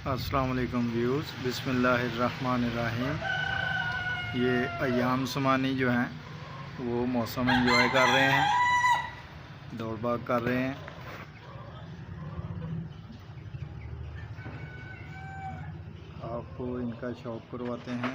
अस्सलाम वालेकुम व्यूज़, बिस्मिल्लाहिर्रहमानिर्रहीम। ये अय्याम समानी जो हैं वो मौसम एंजॉय कर रहे हैं, दौड़ भाग कर रहे हैं। आपको इनका शौक़ करवाते हैं।